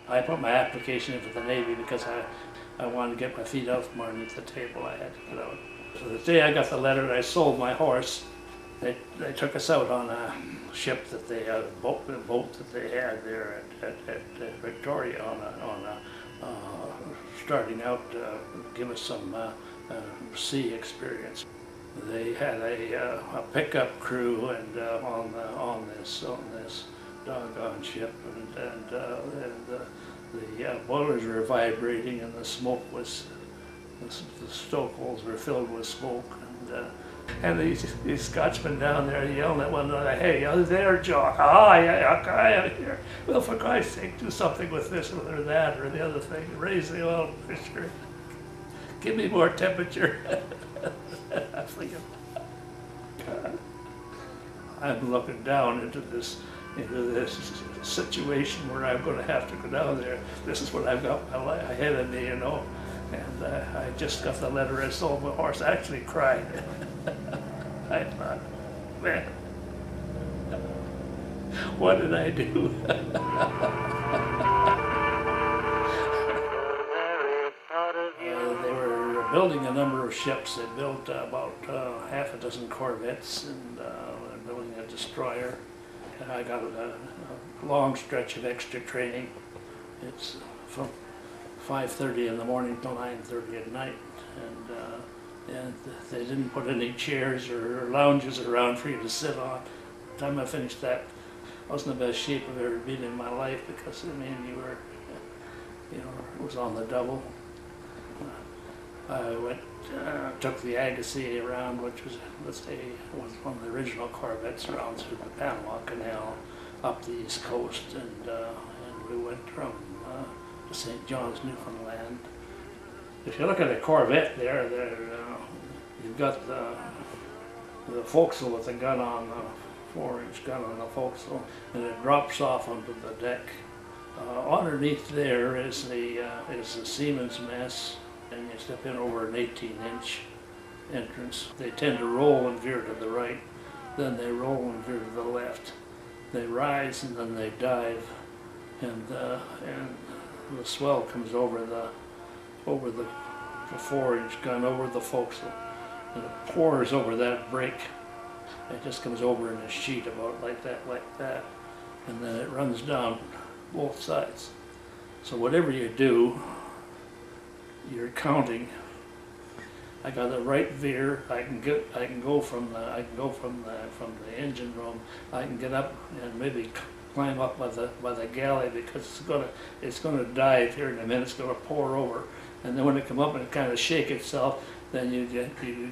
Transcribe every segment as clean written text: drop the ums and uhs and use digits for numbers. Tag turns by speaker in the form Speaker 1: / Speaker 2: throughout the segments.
Speaker 1: I put my application in for the Navy because I wanted to get my feet out from underneath the table. I had to get out. So the day I got the letter, I sold my horse. They took us out on a ship that they had, a boat that they had there at Victoria on a starting out to give us some sea experience. They had a pickup crew and on this doggone ship, and the boilers were vibrating, and the smoke was the stokeholes were filled with smoke, and these Scotchmen down there yelling at one another, "Hey, are there, Jock? Ah, yeah, I am here. Well, for Christ's sake, do something with this or that or the other thing. Raise the oil pressure. Give me more temperature." I'm thinking, God, I'm looking down into this situation where I'm going to have to go down there. This is what I've got ahead of me, you know. And I just got the letter. I sold my horse. I actually cried. I thought, man, what did I do? They were building a number of ships. They built about half a dozen corvettes, and they're building a destroyer. And I got a long stretch of extra training. It's from 5:30 in the morning till 9:30 at night, and they didn't put any chairs or lounges around for you to sit on. By the time I finished that, I was in the best shape I've ever been in my life, because I mean, it was on the double. I went, took the Agassiz around, which was, let's say, was one of the original corvettes, around through the Panama Canal, up the East Coast, and we went from to St. John's, Newfoundland. If you look at a Corvette there, you've got the forecastle with the gun on, the 4-inch gun on the forecastle, and it drops off onto the deck. Underneath there is the seaman's mess, and you step in over an 18-inch entrance. They tend to roll and veer to the right, then they roll and veer to the left. They rise and then they dive, and the swell comes over the 4-inch gun, over the forecastle, and it pours over that break. It just comes over in a sheet about like that, and then it runs down both sides. So whatever you do, you're counting. I got the right veer. I can go from the engine room. I can get up and maybe climb up by the galley, because it's gonna dive here in a minute. It's gonna pour over, and then when it come up and it kind of shake itself, then you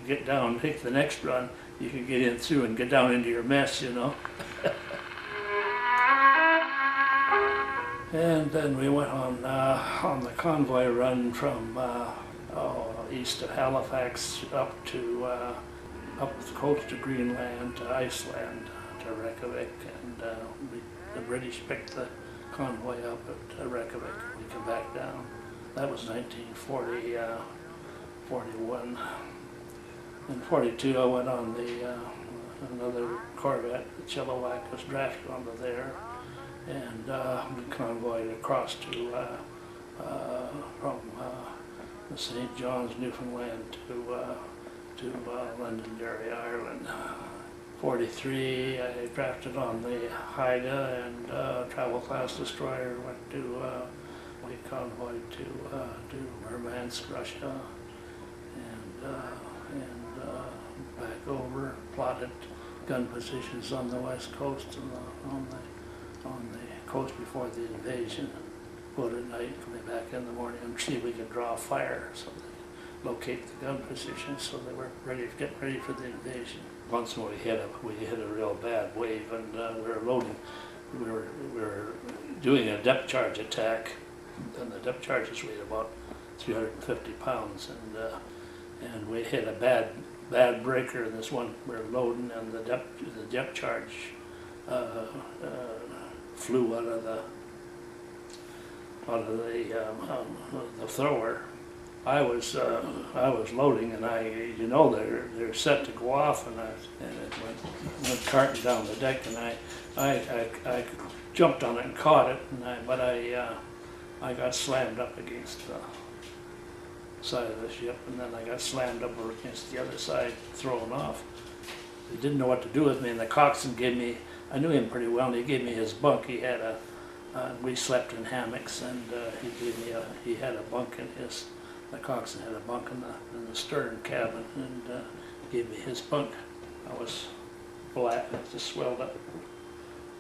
Speaker 1: get down, take the next run. You can get in through and get down into your mess, you know. And then we went on the convoy run from east of Halifax up the coast to Greenland, to Iceland, to Reykjavik, and the British picked the convoy up at Reykjavik. We come back down. That was 1941. In 42, I went on another Corvette. The Chilliwack was drafted onto there, and we convoyed across to from St. John's, Newfoundland to Londonderry, Ireland. 43, I drafted on the Haida and travel class destroyer. We convoyed to Murmansk, Russia, and back over, plotted gun positions on the west coast and on the coast before the invasion. Go at night, come back in the morning and see if we could draw fire, so they locate the gun positions, so they were getting ready for the invasion. Once when we hit a real bad wave, and we were loading. We were doing a depth charge attack, and the depth charges weighed about 350 pounds, and we hit a bad breaker in this one. We were loading, and the depth charge flew out of the thrower. I was loading, and they're set to go off, and it went carting down the deck, and I jumped on it and caught it, but I I got slammed up against the side of the ship, and then I got slammed up against the other side, thrown off. They didn't know what to do with me, and the coxswain gave me, I knew him pretty well, and he gave me his bunk. He had we slept in hammocks, and he had a bunk in his, the coxswain had a bunk in the stern cabin, and gave me his bunk. I was black, it just swelled up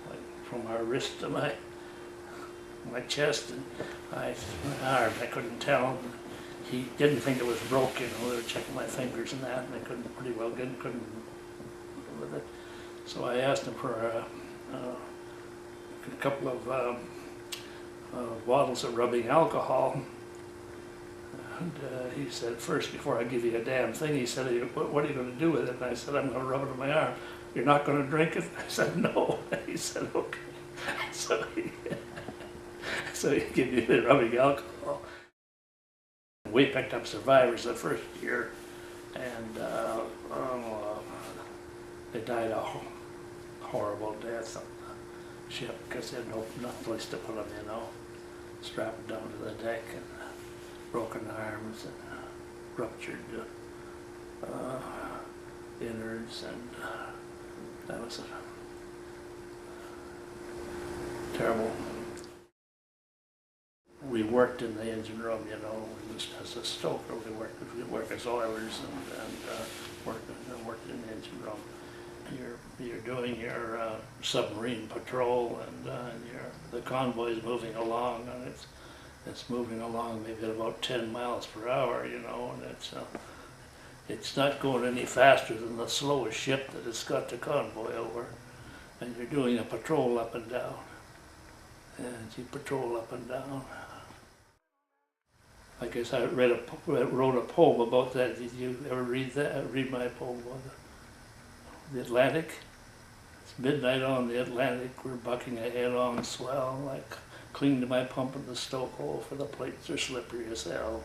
Speaker 1: like from my wrist to my chest, and my arm, I couldn't tell. He didn't think it was broken. They were checking my fingers and that, and they couldn't with it. So I asked him for a couple of bottles of rubbing alcohol. And he said, first, before I give you a damn thing, he said, what are you going to do with it? And I said, I'm going to rub it on my arm. You're not going to drink it? I said, no. He said, okay. So he gave me the rubbing alcohol. We picked up survivors the first year, and they died a horrible death on the ship because they had no place to put them, you know, strapped down to the deck, and broken arms and ruptured innards, and that was terrible. We worked in the engine room, you know, as a stoker. We worked as oilers and worked in the engine room. You're doing your submarine patrol, and the convoy's moving along, and it's moving along maybe at about 10 miles per hour, you know, and it's not going any faster than the slowest ship that it's got the convoy over. And you're doing a patrol up and down, and you patrol up and down. I guess I wrote a poem about that. Did you ever read that? Read my poem about the Atlantic? It's midnight on the Atlantic. We're bucking a head-on swell. Like cling to my pump in the stokehole, for the plates are slippery as hell.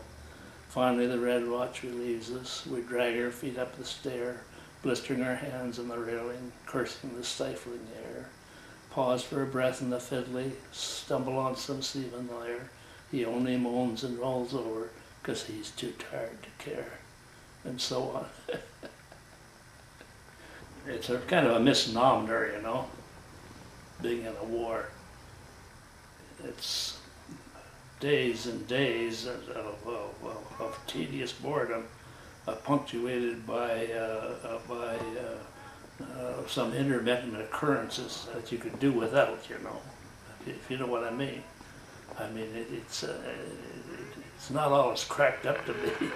Speaker 1: Finally, the red watch relieves us. We drag our feet up the stair, blistering our hands on the railing, cursing the stifling air. Pause for a breath in the fiddly, stumble on some seaman there. He only moans and rolls over, 'cause he's too tired to care, and so on. It's a kind of a misnomer, you know, being in a war. It's days and days of tedious boredom, punctuated by some intermittent occurrences that you could do without, you know, if you know what I mean. I mean, it's not all it's cracked up to be.